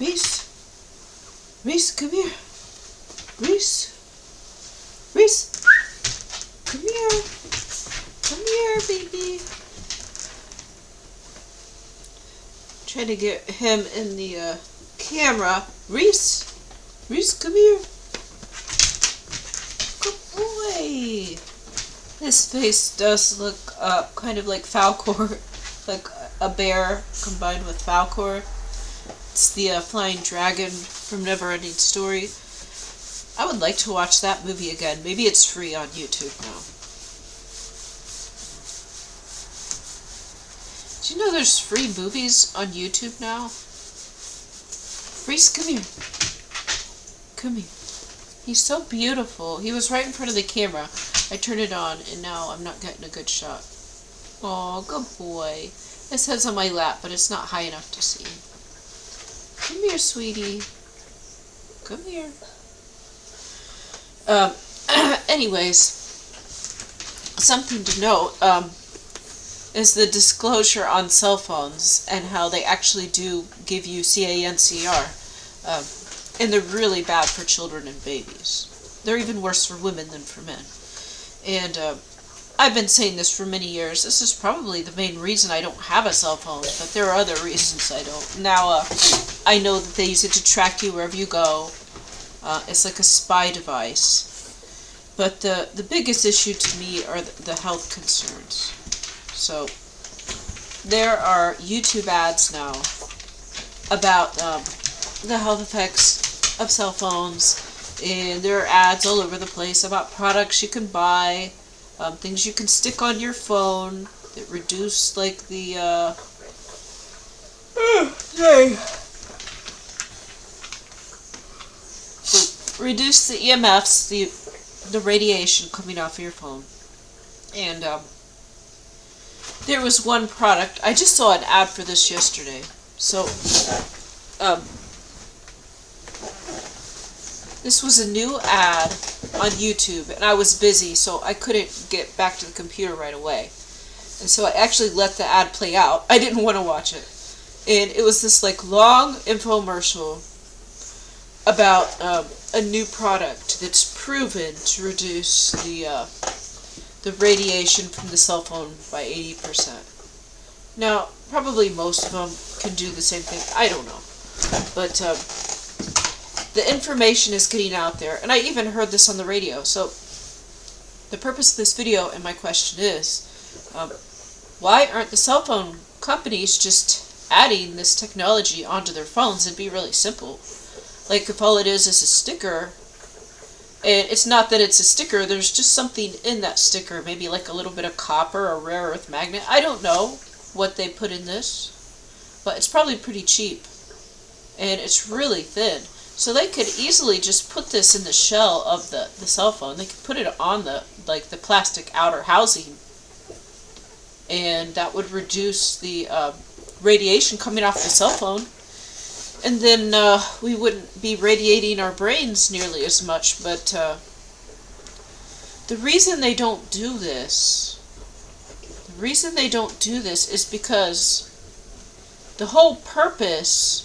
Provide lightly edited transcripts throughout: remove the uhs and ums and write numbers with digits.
Reese. Reese, come here. Reese. Reese. Come here. Come here, baby. Trying to get him in the camera. Reese. Reese, come here. Good boy. His face does look kind of like Falcor, like a bear combined with Falcor. It's the flying dragon from Neverending Story. I would like to watch that movie again. Maybe it's free on YouTube now. Do you know there's free movies on YouTube now? Reese, come here. Come here. He's so beautiful. He was right in front of the camera. I turned it on, and now I'm not getting a good shot. Oh, good boy. His head's on my lap, but it's not high enough to see. Come here, sweetie. Come here. Anyways, something to note is the disclosure on cell phones and how they actually do give you CANCR. And they're really bad for children and babies. They're even worse for women than for men. And I've been saying this for many years. This is probably the main reason I don't have a cell phone, but there are other reasons I don't. Now, I know that they use it to track you wherever you go. It's like a spy device. But the biggest issue to me are the health concerns. So, there are YouTube ads now about the health effects of cell phones, and there are ads all over the place about products you can buy, things you can stick on your phone that reduce like the reduce the EMFs, the radiation coming off of your phone. And there was one product, I just saw an ad for this yesterday. So this was a new ad on YouTube, and I was busy, so I couldn't get back to the computer right away. And so I actually let the ad play out. I didn't want to watch it. And it was this like long infomercial about a new product that's proven to reduce the radiation from the cell phone by 80%. Now, probably most of them can do the same thing. I don't know. But the information is getting out there, and I even heard this on the radio. So the purpose of this video and my question is, why aren't the cell phone companies just adding this technology onto their phones? It'd be really simple. Like if all it is a sticker, and it's not that it's a sticker, there's just something in that sticker, maybe like a little bit of copper or rare earth magnet. I don't know what they put in this, but it's probably pretty cheap, and it's really thin. So they could easily just put this in the shell of the cell phone. They could put it on the plastic outer housing, and that would reduce the radiation coming off the cell phone. And then we wouldn't be radiating our brains nearly as much. But the reason they don't do this is because the whole purpose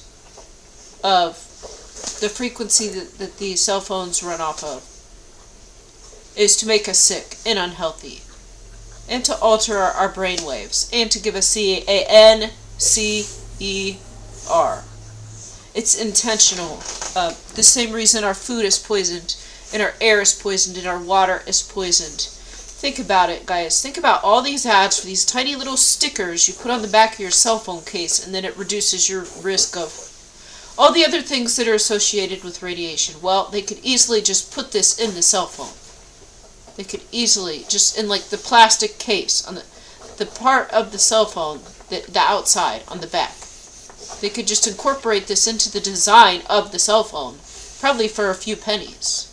of the frequency that these cell phones run off of is to make us sick and unhealthy, and to alter our brain waves, and to give us CANCER. It's intentional. The same reason our food is poisoned, and our air is poisoned, and our water is poisoned. Think about it, guys. Think about all these ads for these tiny little stickers you put on the back of your cell phone case, and then it reduces your risk of all the other things that are associated with radiation. Well, they could easily just put this in the cell phone. They could easily, just in like the plastic case, on the part of the cell phone, the outside, on the back. They could just incorporate this into the design of the cell phone, probably for a few pennies.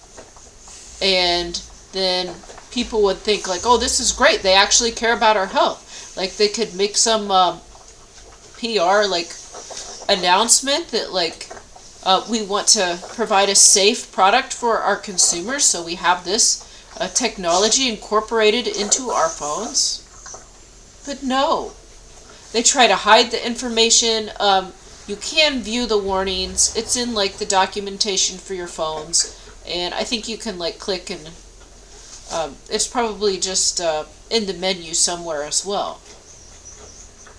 And then people would think like, oh, this is great. They actually care about our health. Like they could make some PR like announcement that like we want to provide a safe product for our consumers, so we have this technology incorporated into our phones. But no, they try to hide the information. You can view the warnings. It's in like the documentation for your phones, and I think you can like click and it's probably just in the menu somewhere as well.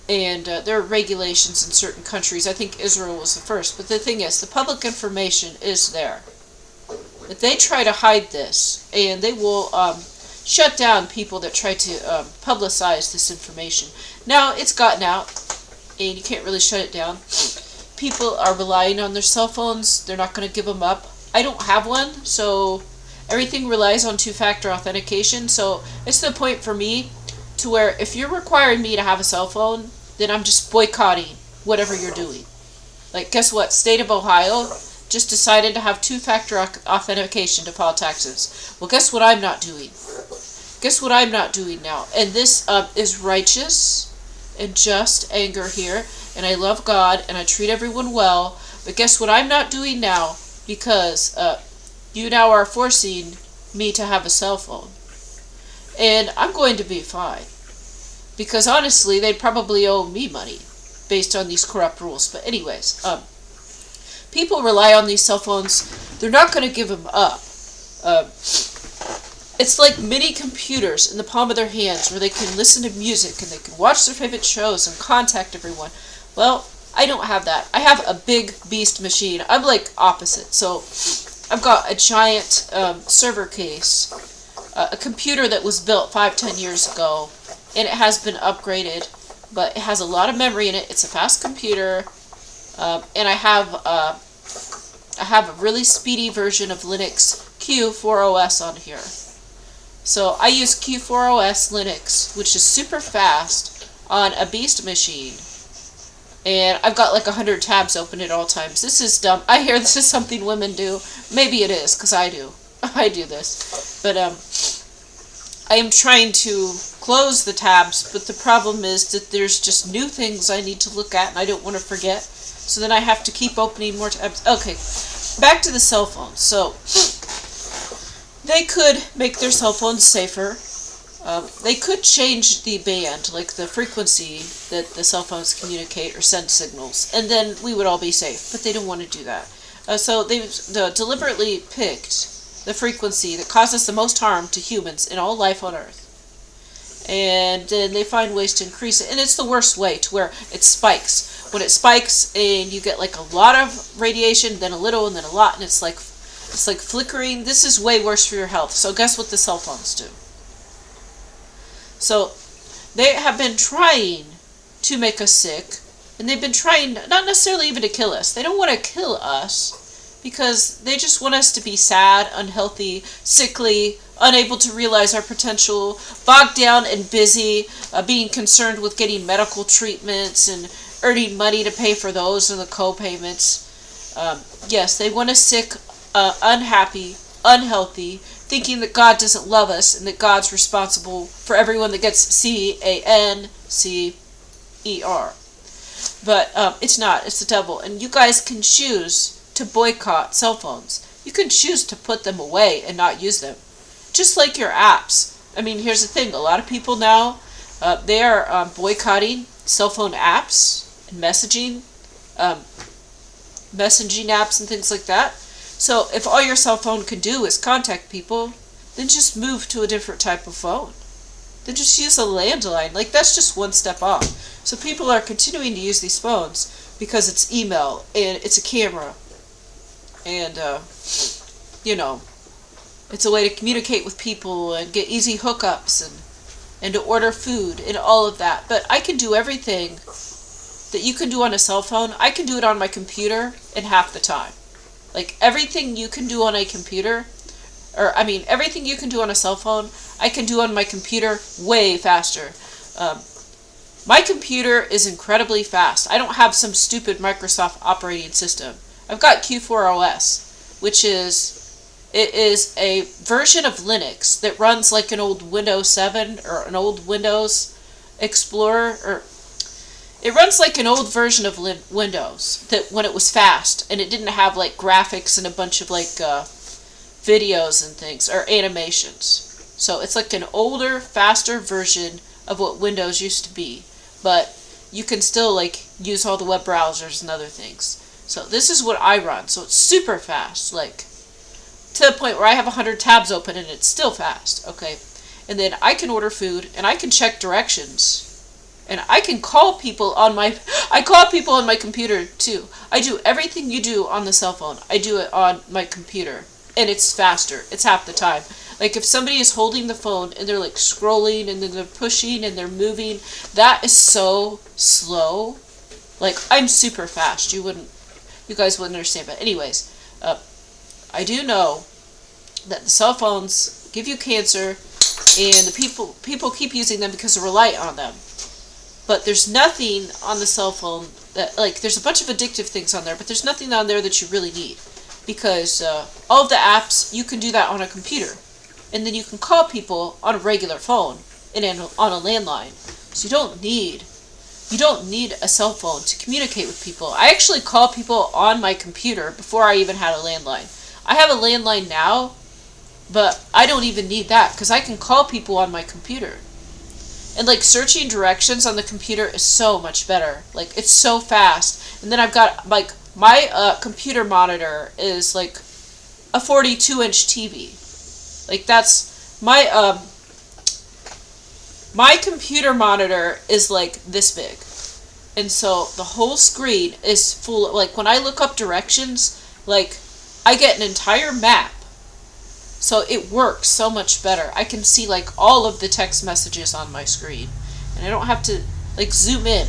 And there are regulations in certain countries. I think Israel was the first. But the thing is, the public information is there. But they try to hide this, and they will shut down people that try to publicize this information. Now, it's gotten out, and you can't really shut it down. People are relying on their cell phones. They're not going to give them up. I don't have one, so everything relies on two-factor authentication. So it's the point for me to where if you're requiring me to have a cell phone, then I'm just boycotting whatever you're doing. Like, guess what? State of Ohio just decided to have two-factor authentication to file taxes. Well, guess what I'm not doing? Guess what I'm not doing now? And this is righteous and just anger here. And I love God and I treat everyone well. But guess what I'm not doing now? Because you now are forcing me to have a cell phone. And I'm going to be fine. Because honestly, they'd probably owe me money based on these corrupt rules. But anyways, people rely on these cell phones. They're not going to give them up. It's like mini computers in the palm of their hands where they can listen to music and they can watch their favorite shows and contact everyone. Well, I don't have that. I have a big beast machine. I'm like opposite. So I've got a giant server case, a computer that was built 5-10 years ago, and it has been upgraded, but it has a lot of memory in it. It's a fast computer, and I have a really speedy version of Linux Q4OS on here. So I use Q4OS Linux, which is super fast on a beast machine. And I've got like 100 tabs open at all times. This is dumb. I hear this is something women do. Maybe it is, because I do. I do this. But I am trying to close the tabs, but the problem is that there's just new things I need to look at and I don't want to forget. So then I have to keep opening more tabs. Okay, back to the cell phone. So they could make their cell phones safer. They could change the band, like the frequency that the cell phones communicate or send signals, and then we would all be safe. But they don't want to do that. So they've deliberately picked the frequency that causes the most harm to humans in all life on Earth. And then they find ways to increase it. And it's the worst way, to where it spikes. When it spikes and you get like a lot of radiation, then a little, and then a lot, and it's like flickering. This is way worse for your health. So guess what the cell phones do? So they have been trying to make us sick, and they've been trying not necessarily even to kill us. They don't want to kill us because they just want us to be sad, unhealthy, sickly, unable to realize our potential, bogged down and busy, being concerned with getting medical treatments and earning money to pay for those and the co-payments. Yes, they want us sick, unhappy, unhealthy, thinking that God doesn't love us and that God's responsible for everyone that gets CANCER. But it's not. It's the devil. And you guys can choose to boycott cell phones. You can choose to put them away and not use them. Just like your apps. I mean, here's the thing. A lot of people now, they are boycotting cell phone apps and messaging apps and things like that. So if all your cell phone can do is contact people, then just move to a different type of phone. Then just use a landline. Like, that's just one step off. So people are continuing to use these phones because it's email and it's a camera. And, you know, it's a way to communicate with people and get easy hookups and to order food and all of that. But I can do everything that you can do on a cell phone. I can do it on my computer in half the time. Like, everything you can do on a computer, everything you can do on a cell phone, I can do on my computer way faster. My computer is incredibly fast. I don't have some stupid Microsoft operating system. I've got Q4OS, which is a version of Linux that runs like an old Windows 7 or an old Windows Explorer, or it runs like an old version of Windows that when it was fast and it didn't have like graphics and a bunch of like videos and things or animations. So it's like an older, faster version of what Windows used to be. But you can still like use all the web browsers and other things. So this is what I run. So it's super fast, like to the point where I have 100 tabs open and it's still fast. Okay, and then I can order food and I can check directions. And I can call people on I call people on my computer too. I do everything you do on the cell phone. I do it on my computer. And it's faster. It's half the time. Like if somebody is holding the phone and they're like scrolling and then they're pushing and they're moving, that is so slow. Like I'm super fast. You guys wouldn't understand. But anyways, I do know that the cell phones give you cancer and the people keep using them because they rely on them. But there's nothing on the cell phone that, like, there's a bunch of addictive things on there, but there's nothing on there that you really need. Because all of the apps, you can do that on a computer. And then you can call people on a regular phone and on a landline. So you don't need a cell phone to communicate with people. I actually call people on my computer before I even had a landline. I have a landline now, but I don't even need that because I can call people on my computer. And like searching directions on the computer is so much better. Like it's so fast. And then I've got like my computer monitor is like a 42-inch TV. Like that's my computer monitor is like this big. And so the whole screen is full of, like when I look up directions, like I get an entire map. So it works so much better. I can see like all of the text messages on my screen. And I don't have to like zoom in.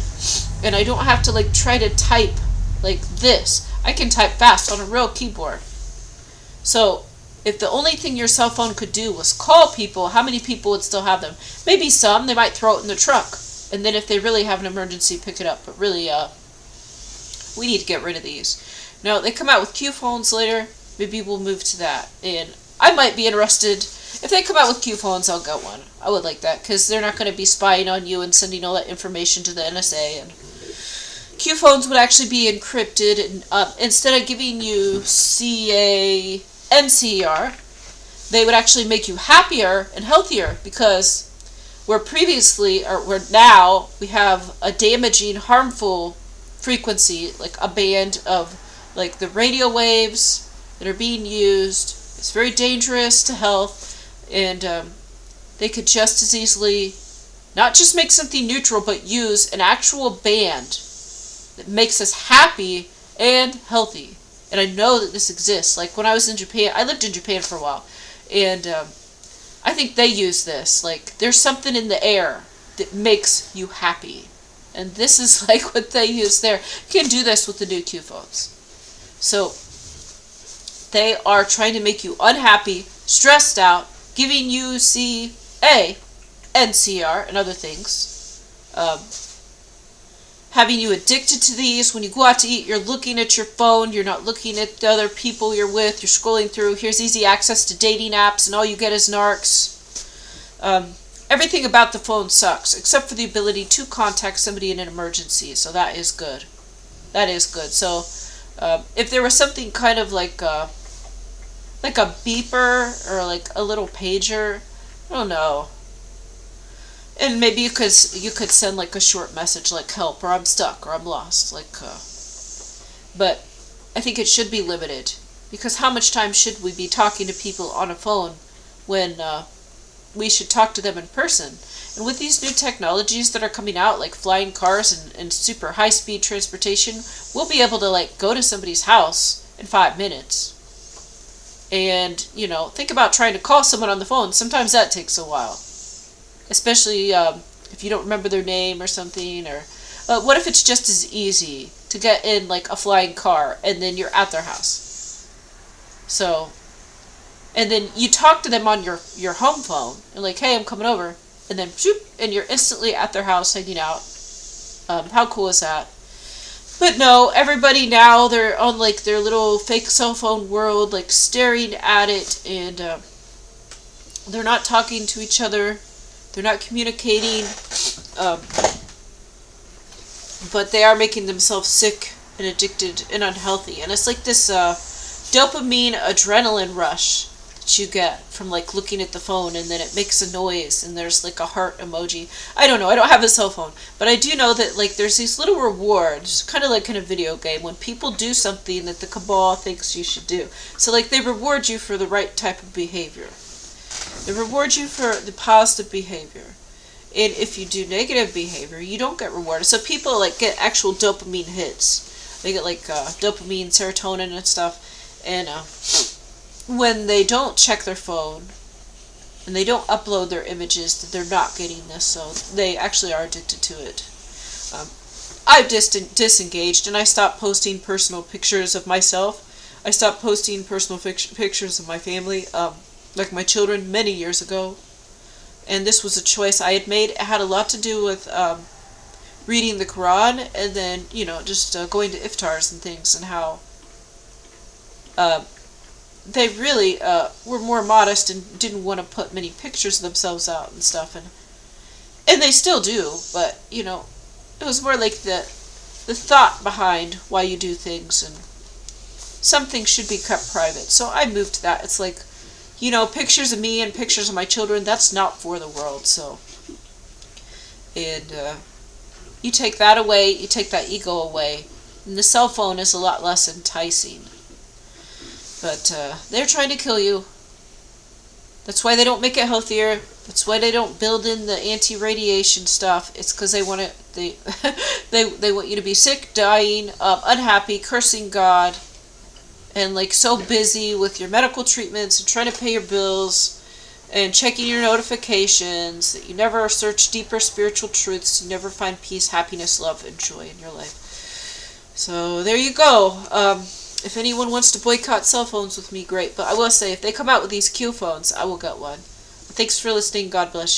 And I don't have to like try to type like this. I can type fast on a real keyboard. So if the only thing your cell phone could do was call people, how many people would still have them? Maybe some. They might throw it in the trunk. And then if they really have an emergency, pick it up. But really, we need to get rid of these. Now, they come out with Q phones later. Maybe we'll move to that. And I might be interested. If they come out with Q phones, I'll get one. I would like that because they're not going to be spying on you and sending all that information to the NSA. And Q phones would actually be encrypted, and instead of giving you CANCR, they would actually make you happier and healthier because where now we have a damaging, harmful frequency, like a band of like the radio waves that are being used. It's very dangerous to health, and they could just as easily not just make something neutral, but use an actual band that makes us happy and healthy. And I know that this exists. Like when I was in Japan, I lived in Japan for a while, and I think they use this. Like there's something in the air that makes you happy. And this is like what they use there. You can do this with the new Q phones. So they are trying to make you unhappy, stressed out, giving you NCR, and other things. Having you addicted to these. When you go out to eat, you're looking at your phone. You're not looking at the other people you're with. You're scrolling through. Here's easy access to dating apps, and all you get is narcs. Everything about the phone sucks, except for the ability to contact somebody in an emergency. So that is good. That is good. So if there was something kind of like a beeper or like a little pager, I don't know. And maybe you could send like a short message like help, or I'm stuck, or I'm lost, but I think it should be limited, because how much time should we be talking to people on a phone when we should talk to them in person? And with these new technologies that are coming out, like flying cars and super high speed transportation, we'll be able to like go to somebody's house in 5 minutes. And think about trying to call someone on the phone. Sometimes that takes a while. Especially if you don't remember their name or something, or what if it's just as easy to get in like a flying car and then you're at their house? So, and then you talk to them on your home phone and like, hey, I'm coming over, and then shoop, and you're instantly at their house hanging out. How cool is that? But no, everybody now, they're on like their little fake cell phone world, like staring at it, and they're not talking to each other. They're not communicating, but they are making themselves sick and addicted and unhealthy. And it's like this dopamine adrenaline rush that that you get from like looking at the phone, and then it makes a noise and there's like a heart emoji. I don't know, I don't have a cell phone, but I do know that like there's these little rewards, kind of like in a video game, when people do something that the cabal thinks you should do. So like they reward you for the right type of behavior. They reward you for the positive behavior. And if you do negative behavior, you don't get rewarded. So people like get actual dopamine hits. They get like dopamine, serotonin, and stuff. And when they don't check their phone and they don't upload their images, that they're not getting this. So they actually are addicted to it. I've disengaged, and I stopped posting personal pictures of myself. I stopped posting personal pictures of my family, like my children, many years ago. And this was a choice I had made. It had a lot to do with reading the Quran, and then, just going to iftars and things, and how they really were more modest and didn't want to put many pictures of themselves out and stuff. And they still do, but, it was more like the thought behind why you do things, and some things should be kept private. So I moved to that. It's like, pictures of me and pictures of my children, that's not for the world. So, and you take that away, you take that ego away, and the cell phone is a lot less enticing. But they're trying to kill you. That's why they don't make it healthier. That's why they don't build in the anti-radiation stuff. It's because they want they want you to be sick, dying, unhappy, cursing God, and like so busy with your medical treatments and trying to pay your bills and checking your notifications that you never search deeper spiritual truths. You never find peace, happiness, love, and joy in your life. So there you go. If anyone wants to boycott cell phones with me, great. But I will say, if they come out with these Q phones, I will get one. Thanks for listening. God bless you.